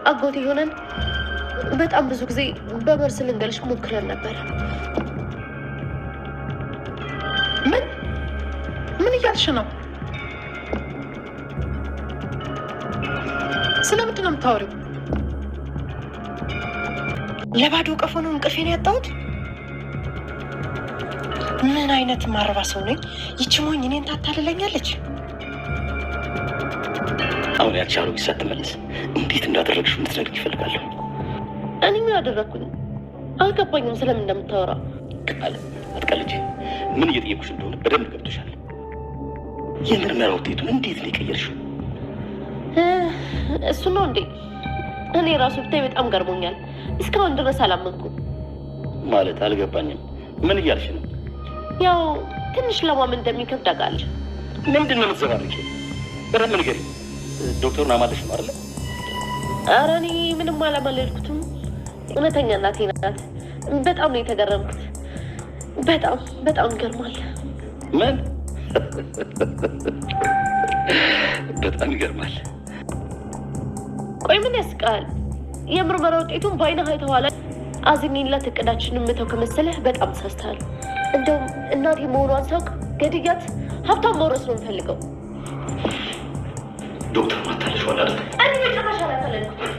አጎቴ ሆነን በጣም ብዙ ጊዜ በመርዝ ልንገልሽ ሞክረን ነበር። ምን እያልሽ ነው? ስለምንድን ነው የምታወሪው? ለባዶ ቀፎ ነው እንቅልፌን ያጣሁት። ምን አይነት ማረባ ሰው ነኝ? ይቺ ሞኝ እኔን ታታልለኛለች። አሁን ያቺ አሮጊት ሳትመለስ እንዴት እንዳደረግሽው እንድትነግሪኝ እፈልጋለሁ። እኔ ምን አደረግኩኝ? አልገባኝም ስለምን እንደምታወራ። ቃል አትቀልጂ። ምን እየጠየኩሽ እንደሆነ በደንብ ገብቶሻል። የምርመራ ውጤቱን እንዴት ነው የቀየርሽው? እሱ ነው እንዴ? እኔ ራሱ ብታይ በጣም ገርሞኛል። እስካሁን ድረስ አላመንኩም። ማለት አልገባኝም። ምን እያልሽ ነው? ያው ትንሽ ለማመን እንደሚከብድ አውቃለሁ። ምንድን ነው የምትዘባርቂው? በደንብ ንገሪኝ። ዶክተሩን አማለሽ ነው አይደለ? ኧረ እኔ ምንም አላማለልኩትም። እውነተኛ እናቴ ናት። በጣም ነው የተገረምኩት። በጣም ይገርማል። ምን? በጣም ይገርማል። ቆይ ምን ያስቃል? የምርመራ ውጤቱን በአይነህ አይተኸዋል። አዝኜላት እቅዳችንን ምተው ከመሰለህ በጣም ሳስተሃል። እንደውም እናቴ መሆኗን ሳውቅ ገድያት ሀብታም መውረስ ነው የምፈልገው። ዶክተር ማታለሽዋል አይደል? እኔ ጭራሽ አላታለልኩት።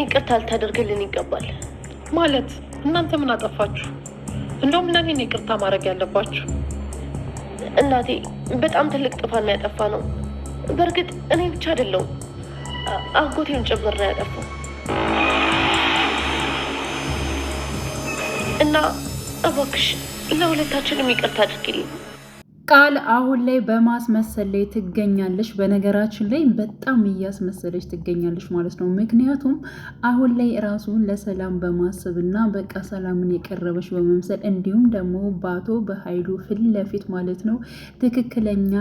ይቅርታ ልታደርግልን ይገባል። ማለት እናንተ ምን አጠፋችሁ? እንደውም ለእኔ ነው ይቅርታ ማድረግ ያለባችሁ። እናቴ በጣም ትልቅ ጥፋት ነው ያጠፋ ነው። በእርግጥ እኔ ብቻ አይደለሁም፣ አጎቴን ጭምር ነው ያጠፋው እና እባክሽ ለሁለታችንም ይቅርታ አድርጊልኝ። ቃል አሁን ላይ በማስመሰል ላይ ትገኛለች። በነገራችን ላይ በጣም እያስመሰለች ትገኛለች ማለት ነው። ምክንያቱም አሁን ላይ ራሱን ለሰላም በማሰብ እና በቃ ሰላምን የቀረበች በመምሰል እንዲሁም ደግሞ በአቶ በኃይሉ ፊት ለፊት ማለት ነው ትክክለኛ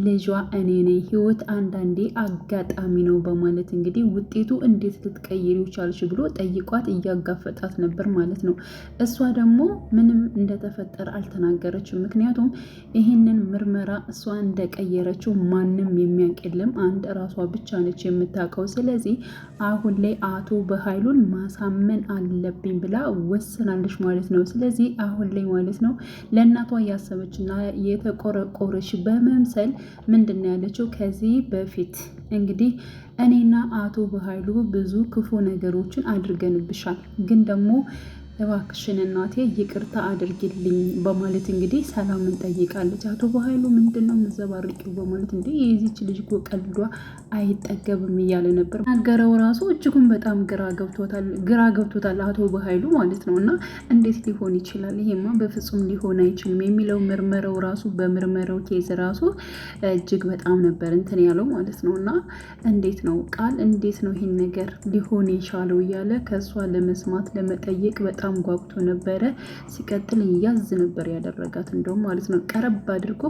ልጇ እኔ ነኝ፣ ህይወት አንዳንዴ አጋጣሚ ነው በማለት እንግዲህ ውጤቱ እንዴት ልትቀይሪው ቻልሽ ብሎ ጠይቋት እያጋፈጣት ነበር ማለት ነው። እሷ ደግሞ ምንም እንደተፈጠረ አልተናገረችም። ምክንያቱም ይህንን ምርመራ እሷ እንደቀየረችው ማንም የሚያውቅ የለም፣ አንድ ራሷ ብቻ ነች የምታውቀው። ስለዚህ አሁን ላይ አቶ በኃይሉን ማሳመን አለብኝ ብላ ወስናለች ማለት ነው። ስለዚህ አሁን ላይ ማለት ነው ለእናቷ ያሰበችና የተቆረቆረች በመምሰል ምንድን ነው ያለችው? ከዚህ በፊት እንግዲህ እኔና አቶ በኃይሉ ብዙ ክፉ ነገሮችን አድርገንብሻል፣ ግን ደግሞ እባክሽን እናቴ ይቅርታ አድርጊልኝ በማለት እንግዲህ ሰላምን ጠይቃለች። አቶ በኃይሉ ምንድን ነው የምዘባርቂው በማለት እንዲህ የዚች ልጅ ቀልዷ አይጠገብም እያለ ነበር ናገረው። ራሱ እጅጉን በጣም ግራ ገብቶታል አቶ በኃይሉ ማለት ነው። እና እንዴት ሊሆን ይችላል? ይሄማ በፍጹም ሊሆን አይችልም የሚለው ምርመራው ራሱ በምርመራው ኬዝ ራሱ እጅግ በጣም ነበር እንትን ያለው ማለት ነው። እና እንዴት ነው ቃል እንዴት ነው ይሄን ነገር ሊሆን የቻለው እያለ ከእሷ ለመስማት ለመጠየቅ በጣም ጓጉቶ ነበረ። ሲቀጥል እያዝ ነበር ያደረጋት እንደውም ማለት ነው። ቀረብ አድርጎ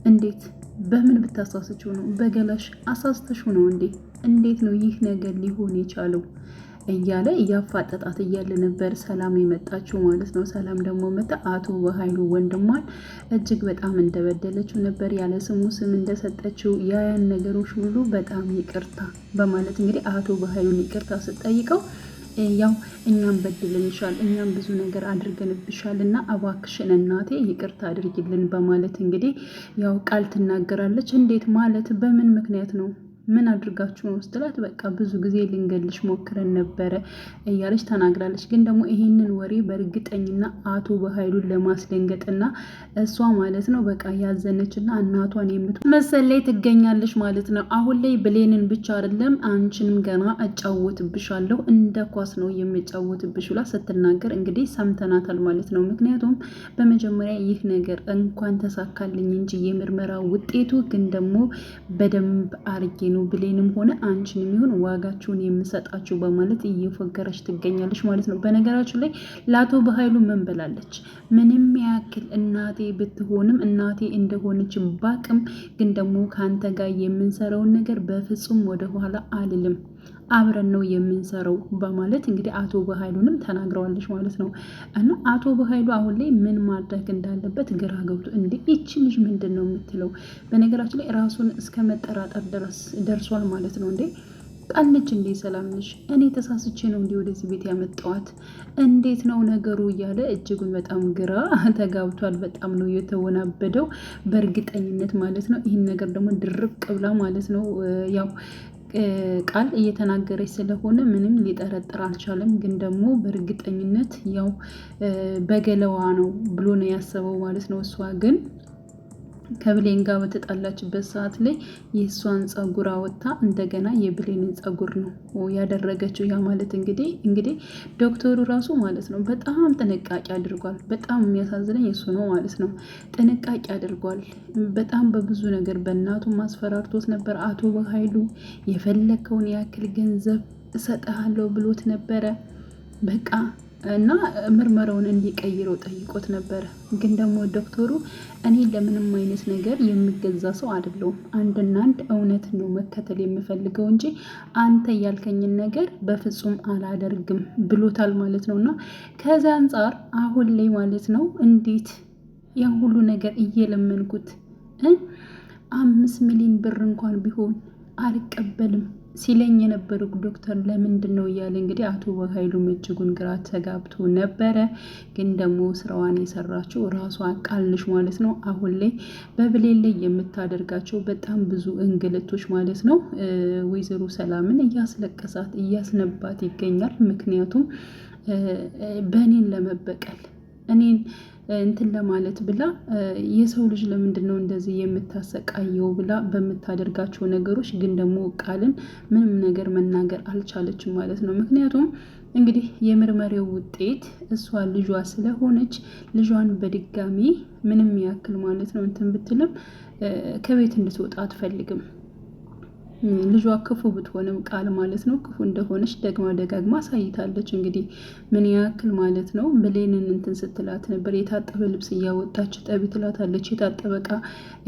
እንዴት በምን ብታሳስችው ነው? በገላሽ አሳስተሽው ነው እንዴ? እንዴት ነው ይህ ነገር ሊሆን የቻለው እያለ እያፋጠጣት እያለ ነበር ሰላም የመጣችው ማለት ነው። ሰላም ደግሞ መጣ አቶ በኃይሉ ወንድሟን እጅግ በጣም እንደበደለችው ነበር፣ ያለ ስሙ ስም እንደሰጠችው ያን ነገሮች ሁሉ በጣም ይቅርታ በማለት እንግዲህ አቶ በኃይሉን ይቅርታ ስትጠይቀው ያው እኛም በድለንሻል፣ እኛም ብዙ ነገር አድርገንብሻል እና እባክሽን እናቴ ይቅርታ አድርጊልን በማለት እንግዲህ ያው ቃል ትናገራለች። እንዴት ማለት በምን ምክንያት ነው? ምን አድርጋችሁ ነው ስትላት በቃ ብዙ ጊዜ ልንገልሽ ሞክረን ነበረ እያለች ተናግራለች። ግን ደግሞ ይሄንን ወሬ በእርግጠኝና አቶ በኃይሉን ለማስደንገጥና እሷ ማለት ነው በቃ ያዘነችና እናቷን የምትመሰል ላይ ትገኛለች ማለት ነው። አሁን ላይ ብሌንን ብቻ አይደለም አንቺንም ገና እጫወትብሻለሁ እንደ ኳስ ነው የምጫወትብሽ ብላ ስትናገር እንግዲህ ሰምተናታል ማለት ነው። ምክንያቱም በመጀመሪያ ይህ ነገር እንኳን ተሳካልኝ እንጂ የምርመራ ውጤቱ ግን ደግሞ በደንብ አርጌ ነው ብሌንም ሆነ አንቺንም ይሁን ዋጋችሁን የምሰጣችሁ በማለት እየፎገረች ትገኛለች ማለት ነው። በነገራችን ላይ ለአቶ በኃይሉ ምን ብላለች? ምንም ያክል እናቴ ብትሆንም እናቴ እንደሆነች ባቅም ግን ደግሞ ከአንተ ጋር የምንሰራውን ነገር በፍጹም ወደኋላ አልልም አብረን ነው የምንሰራው በማለት እንግዲህ አቶ በኃይሉንም ተናግረዋለች ማለት ነው። እና አቶ በኃይሉ አሁን ላይ ምን ማድረግ እንዳለበት ግራ ገብቶ እንዴ ይቺ ልጅ ምንድን ነው የምትለው? በነገራችን ላይ ራሱን እስከ መጠራጠር ድረስ ደርሷል ማለት ነው። እንዴ ቃል ነች እንዴ? ሰላም ነች? እኔ ተሳስቼ ነው እንዲህ ወደዚህ ቤት ያመጣዋት? እንዴት ነው ነገሩ? እያለ እጅጉን በጣም ግራ ተጋብቷል። በጣም ነው የተወናበደው በእርግጠኝነት ማለት ነው። ይህን ነገር ደግሞ ድርቅ ብላ ማለት ነው ያው ቃል እየተናገረች ስለሆነ ምንም ሊጠረጥር አልቻለም። ግን ደግሞ በእርግጠኝነት ያው በገለዋ ነው ብሎ ነው ያሰበው ማለት ነው። እሷ ግን ከብሌን ጋር በተጣላችበት ሰዓት ላይ የእሷን ጸጉር አወጥታ እንደገና የብሌንን ጸጉር ነው ያደረገችው። ያ ማለት እንግዲህ ዶክተሩ ራሱ ማለት ነው በጣም ጥንቃቄ አድርጓል። በጣም የሚያሳዝነኝ እሱ ነው ማለት ነው። ጥንቃቄ አድርጓል በጣም በብዙ ነገር። በእናቱ ማስፈራርቶት ነበር አቶ በኃይሉ። የፈለከውን ያክል ገንዘብ እሰጥሃለሁ ብሎት ነበረ በቃ እና ምርመራውን እንዲቀይረው ጠይቆት ነበረ። ግን ደግሞ ዶክተሩ እኔ ለምንም አይነት ነገር የምገዛ ሰው አይደለሁም፣ አንድና አንድ እውነት ነው መከተል የምፈልገው እንጂ አንተ ያልከኝን ነገር በፍጹም አላደርግም ብሎታል ማለት ነው። እና ከዚያ አንጻር አሁን ላይ ማለት ነው እንዴት ያን ሁሉ ነገር እየለመንኩት 5 ሚሊዮን ብር እንኳን ቢሆን አልቀበልም ሲለኝ የነበረው ዶክተር ለምንድን ነው እያለ እንግዲህ አቶ በኃይሉ እጅጉን ግራ ተጋብቶ ነበረ። ግን ደግሞ ስራዋን የሰራችው ራሷ ቃል ነች ማለት ነው። አሁን ላይ በብሌን ላይ የምታደርጋቸው በጣም ብዙ እንግልቶች ማለት ነው ወይዘሮ ሰላምን እያስለቀሳት እያስነባት ይገኛል። ምክንያቱም በእኔን ለመበቀል እኔን እንትን ለማለት ብላ የሰው ልጅ ለምንድን ነው እንደዚህ የምታሰቃየው ብላ በምታደርጋቸው ነገሮች ግን ደግሞ ቃልን ምንም ነገር መናገር አልቻለችም ማለት ነው። ምክንያቱም እንግዲህ የምርመሬው ውጤት እሷ ልጇ ስለሆነች ልጇን በድጋሚ ምንም ያክል ማለት ነው እንትን ብትልም ከቤት እንድትወጣ አትፈልግም። ልጇ ክፉ ብትሆንም ቃል ማለት ነው ክፉ እንደሆነች ደጋግማ አሳይታለች። እንግዲህ ምን ያክል ማለት ነው ብሌንን እንትን ስትላት ነበር። የታጠበ ልብስ እያወጣች እጠቢ ትላታለች፣ የታጠበ እቃ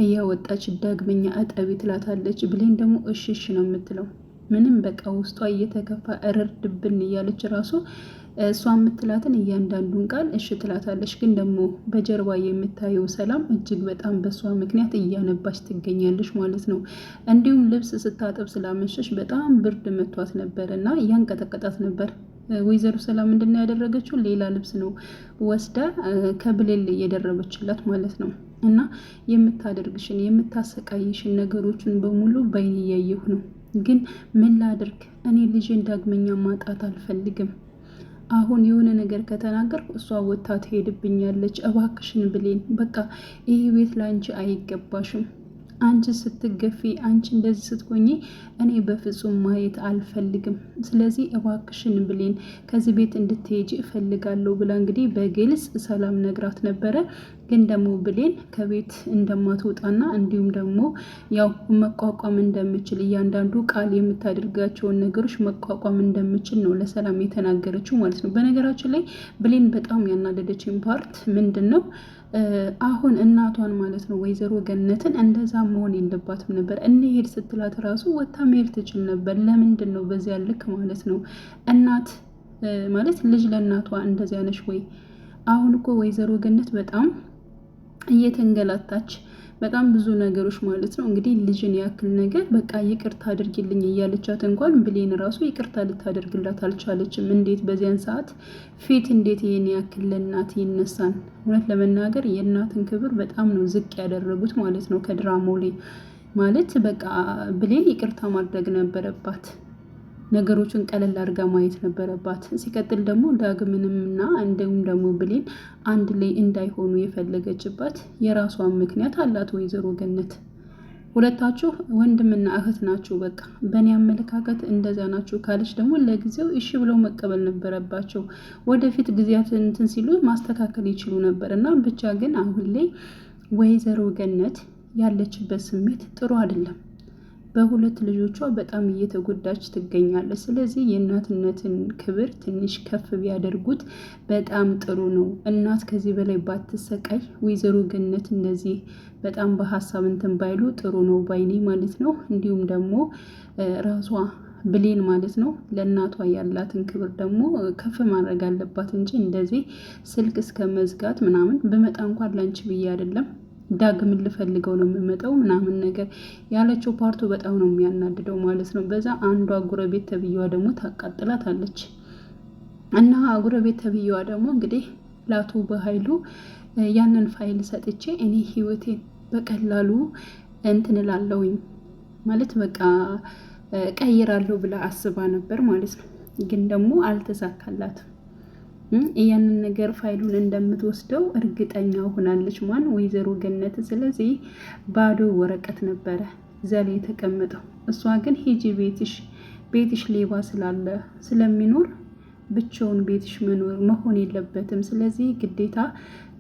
እያወጣች ዳግመኛ እጠቢ ትላታለች። ብሌን ደግሞ እሽሽ ነው የምትለው። ምንም በቃ ውስጧ እየተከፋ እርርድብን እያለች ራሱ እሷ የምትላትን እያንዳንዱን ቃል እሽ ትላታለች። ግን ደግሞ በጀርባ የምታየው ሰላም እጅግ በጣም በሷ ምክንያት እያነባች ትገኛለች ማለት ነው። እንዲሁም ልብስ ስታጠብ ስላመሸች በጣም ብርድ መቷት ነበር እና እያንቀጠቀጣት ነበር። ወይዘሮ ሰላም ምንድን ያደረገችው ሌላ ልብስ ነው ወስዳ ከብሌን የደረበችላት ማለት ነው። እና የምታደርግሽን የምታሰቃይሽን ነገሮችን በሙሉ በይን እያየሁ ነው። ግን ምን ላድርግ? እኔ ልጅን ዳግመኛ ማጣት አልፈልግም። አሁን የሆነ ነገር ከተናገርኩ እሷ ወታ ትሄድብኛለች። እባክሽን ብሌን በቃ ይህ ቤት ለአንቺ አይገባሽም። አንቺ ስትገፊ፣ አንቺ እንደዚህ ስትሆኚ እኔ በፍጹም ማየት አልፈልግም። ስለዚህ እባክሽን ብሌን ከዚህ ቤት እንድትሄጂ እፈልጋለሁ ብላ እንግዲህ በግልጽ ሰላም ነግራት ነበረ። ግን ደግሞ ብሌን ከቤት እንደማትወጣና እንዲሁም ደግሞ ያው መቋቋም እንደምችል እያንዳንዱ ቃል የምታደርጋቸውን ነገሮች መቋቋም እንደምችል ነው ለሰላም የተናገረችው ማለት ነው። በነገራችን ላይ ብሌን በጣም ያናደደችኝ ፓርት ምንድን ነው? አሁን እናቷን ማለት ነው ወይዘሮ ገነትን እንደዛ መሆን የለባትም ነበር። እንሄድ ስትላት ራሱ ወታ መሄድ ትችል ነበር። ለምንድን ነው በዚያ ልክ ማለት ነው? እናት ማለት ልጅ ለእናቷ እንደዚያ ነሽ ወይ? አሁን እኮ ወይዘሮ ገነት በጣም እየተንገላታች በጣም ብዙ ነገሮች ማለት ነው እንግዲህ ልጅን ያክል ነገር በቃ ይቅርታ አድርጊልኝ እያለቻት እንኳን ብሌን ራሱ ይቅርታ ልታደርግላት አልቻለችም። እንዴት በዚያን ሰዓት ፊት እንዴት ይሄን ያክል ለእናት ይነሳን? እውነት ለመናገር የእናትን ክብር በጣም ነው ዝቅ ያደረጉት ማለት ነው ከድራማው ላይ ማለት በቃ ብሌን ይቅርታ ማድረግ ነበረባት። ነገሮችን ቀለል አድርጋ ማየት ነበረባት። ሲቀጥል ደግሞ ዳግምንምና እንዲሁም ደግሞ ብሌን አንድ ላይ እንዳይሆኑ የፈለገችባት የራሷን ምክንያት አላት ወይዘሮ ገነት። ሁለታችሁ ወንድምና እህት ናችሁ፣ በቃ በእኔ አመለካከት እንደዛ ናችሁ ካለች ደግሞ ለጊዜው እሺ ብለው መቀበል ነበረባቸው። ወደፊት ጊዜያት እንትን ሲሉ ማስተካከል ይችሉ ነበር እና ብቻ ግን አሁን ላይ ወይዘሮ ገነት ያለችበት ስሜት ጥሩ አይደለም። በሁለት ልጆቿ በጣም እየተጎዳች ትገኛለች። ስለዚህ የእናትነትን ክብር ትንሽ ከፍ ቢያደርጉት በጣም ጥሩ ነው። እናት ከዚህ በላይ ባትሰቃይ፣ ወይዘሮ ገነት እንደዚህ በጣም በሀሳብ እንትን ባይሉ ጥሩ ነው ባይኔ ማለት ነው። እንዲሁም ደግሞ ራሷ ብሌን ማለት ነው ለእናቷ ያላትን ክብር ደግሞ ከፍ ማድረግ አለባት እንጂ እንደዚህ ስልክ እስከ መዝጋት ምናምን በመጣ እንኳን ላንቺ ብዬ አይደለም ዳግም ልፈልገው ነው የምመጣው ምናምን ነገር ያለችው ፓርቱ በጣም ነው የሚያናድደው ማለት ነው። በዛ አንዷ ጎረቤት ተብዬዋ ደግሞ ታቃጥላታለች እና ጎረቤት ተብዬዋ ደግሞ እንግዲህ ለአቶ በኃይሉ ያንን ፋይል ሰጥቼ እኔ ህይወቴን በቀላሉ እንትን እላለሁኝ ማለት በቃ ቀይራለሁ ብላ አስባ ነበር ማለት ነው። ግን ደግሞ አልተሳካላትም። ያንን ነገር ፋይሉን እንደምትወስደው እርግጠኛ ሆናለች ማን ወይዘሮ ገነት። ስለዚህ ባዶ ወረቀት ነበረ እዛ ላይ የተቀመጠው። እሷ ግን ሂጂ ቤትሽ ሌባ ስላለ ስለሚኖር ብቻውን ቤትሽ መሆን የለበትም፣ ስለዚህ ግዴታ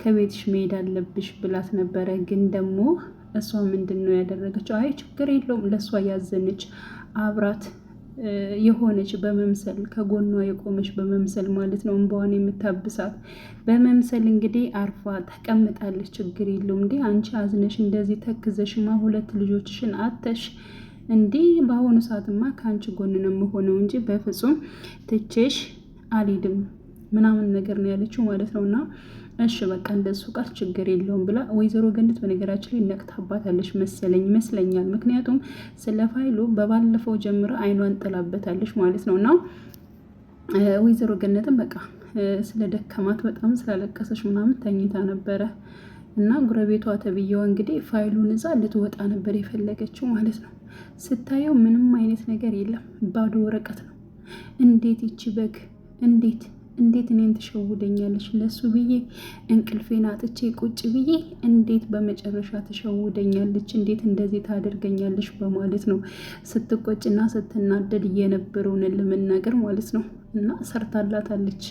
ከቤትሽ መሄድ አለብሽ ብላት ነበረ። ግን ደግሞ እሷ ምንድን ነው ያደረገችው? አይ ችግር የለውም ለእሷ ያዘነች አብራት የሆነች በመምሰል ከጎኗ የቆመች በመምሰል ማለት ነው እንባዋን የምታብሳት በመምሰል እንግዲህ አርፋ ተቀምጣለች። ችግር የለውም እንዴ አንቺ አዝነሽ እንደዚህ ተክዘሽማ 2 ልጆችሽን አተሽ እንዲህ በአሁኑ ሰዓትማ ከአንቺ ጎን ነው የምሆነው እንጂ በፍጹም ትቼሽ አልሄድም ምናምን ነገር ነው ያለችው ማለት ነው። እና እሺ በቃ እንደሱ ቃል ችግር የለውም ብላ ወይዘሮ ገነት በነገራችን ላይ ነቅታባታለች ይመስለኛል። ምክንያቱም ስለ ፋይሉ በባለፈው ጀምራ አይኗን ጥላበታለች ማለት ነው። እና ወይዘሮ ገነትም በቃ ስለ ደከማት በጣም ስላለቀሰች ምናምን ተኝታ ነበረ። እና ጉረቤቷ ተብዬዋ እንግዲህ ፋይሉን እዛ ልትወጣ ነበር የፈለገችው ማለት ነው። ስታየው ምንም አይነት ነገር የለም፣ ባዶ ወረቀት ነው። እንዴት ይቺ በግ እንዴት እኔን ትሸውደኛለች? ለሱ ብዬ እንቅልፌን አጥቼ ቁጭ ብዬ እንዴት በመጨረሻ ትሸውደኛለች? እንዴት እንደዚህ ታደርገኛለች? በማለት ነው ስትቆጭና ስትናደድ የነበረውን ለመናገር ማለት ነው። እና ሰርታላታለች፣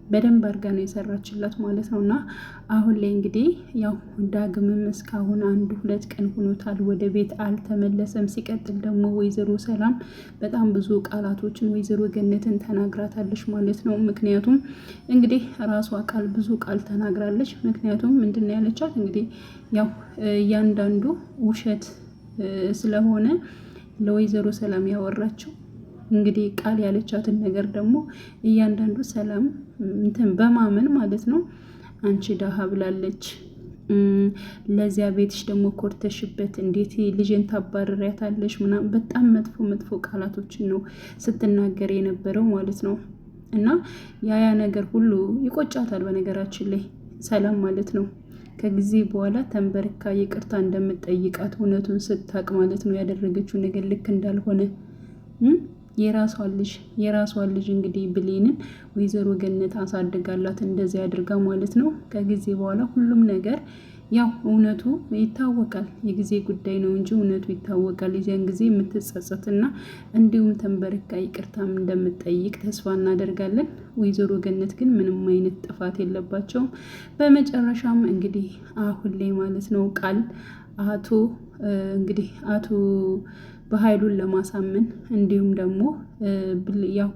በደንብ አድርጋ ነው የሰራችላት ማለት ነው። እና አሁን ላይ እንግዲህ ያው ዳግምም እስካሁን 1-2 ቀን ሆኖታል ወደ ቤት አልተመለሰም። ሲቀጥል ደግሞ ወይዘሮ ሰላም በጣም ብዙ ቃላቶችን ወይዘሮ ገነትን ተናግራታለች ማለት ነው። ምክንያቱም እንግዲህ ራሷ ብዙ ቃል ተናግራለች። ምክንያቱም ምንድን ነው ያለቻት እንግዲህ ያው እያንዳንዱ ውሸት ስለሆነ ለወይዘሮ ሰላም ያወራችው እንግዲህ ቃል ያለቻትን ነገር ደግሞ እያንዳንዱ ሰላም እንትን በማመን ማለት ነው አንቺ ዳሃ ብላለች። ለዚያ ቤትሽ ደግሞ ኮርተሽበት እንዴት ልጅን ታባረሪያታለሽ ምናምን በጣም መጥፎ ቃላቶችን ነው ስትናገር የነበረው ማለት ነው። እና ያ ነገር ሁሉ ይቆጫታል በነገራችን ላይ ሰላም ማለት ነው። ከጊዜ በኋላ ተንበርካ ይቅርታ እንደምትጠይቃት እውነቱን ስታቅ ማለት ነው ያደረገችው ነገር ልክ እንዳልሆነ የራሷን ልጅ እንግዲህ ብሌንን ወይዘሮ ገነት አሳድጋላት እንደዚህ አድርጋ ማለት ነው። ከጊዜ በኋላ ሁሉም ነገር ያው እውነቱ ይታወቃል። የጊዜ ጉዳይ ነው እንጂ እውነቱ ይታወቃል። የዚያን ጊዜ የምትጸጸትና እንዲሁም ተንበርካ ይቅርታም እንደምትጠይቅ ተስፋ እናደርጋለን። ወይዘሮ ገነት ግን ምንም አይነት ጥፋት የለባቸውም። በመጨረሻም እንግዲህ አሁን ላይ ማለት ነው ቃል አቶ በኃይሉን ለማሳመን እንዲሁም ደግሞ ያው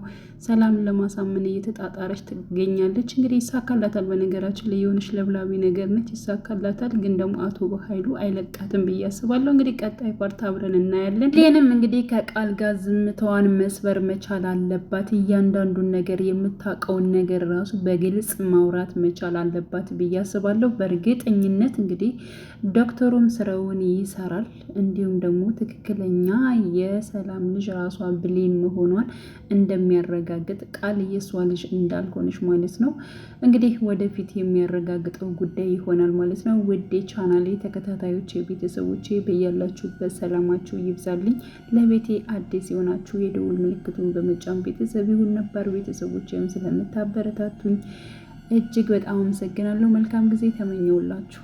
ሰላምን ለማሳመን እየተጣጣረች ትገኛለች። እንግዲህ ይሳካላታል። በነገራችን ላይ የሆነች ለብላቢ ነገር ነች፣ ይሳካላታል። ግን ደግሞ አቶ በኃይሉ አይለቃትም ብዬ አስባለሁ። እንግዲህ ቀጣይ ፓርት አብረን እናያለን። ይህንም እንግዲህ ከቃል ጋር ዝምታዋን መስበር መቻል አለባት። እያንዳንዱን ነገር የምታውቀውን ነገር ራሱ በግልጽ ማውራት መቻል አለባት ብዬ አስባለሁ። በእርግጠኝነት እንግዲህ ዶክተሩም ስራውን ይሰራል። እንዲሁም ደግሞ ትክክለኛ የሰላም ልጅ ራሷ ብሌን መሆኗን እንደሚያረጋግጥ ቃል የሷ ልጅ እንዳልሆነች ማለት ነው እንግዲህ ወደፊት የሚያረጋግጠው ጉዳይ ይሆናል ማለት ነው። ውድ ቻናሌ ተከታታዮች የቤተሰቦቼ በያላችሁበት ሰላማችሁ ይብዛልኝ። ለቤቴ አዲስ የሆናችሁ የደውል ምልክቱን በመጫን ቤተሰብ ይሁን። ነባር ቤተሰቦችም ስለምታበረታቱኝ እጅግ በጣም አመሰግናለሁ። መልካም ጊዜ ተመኘውላችሁ።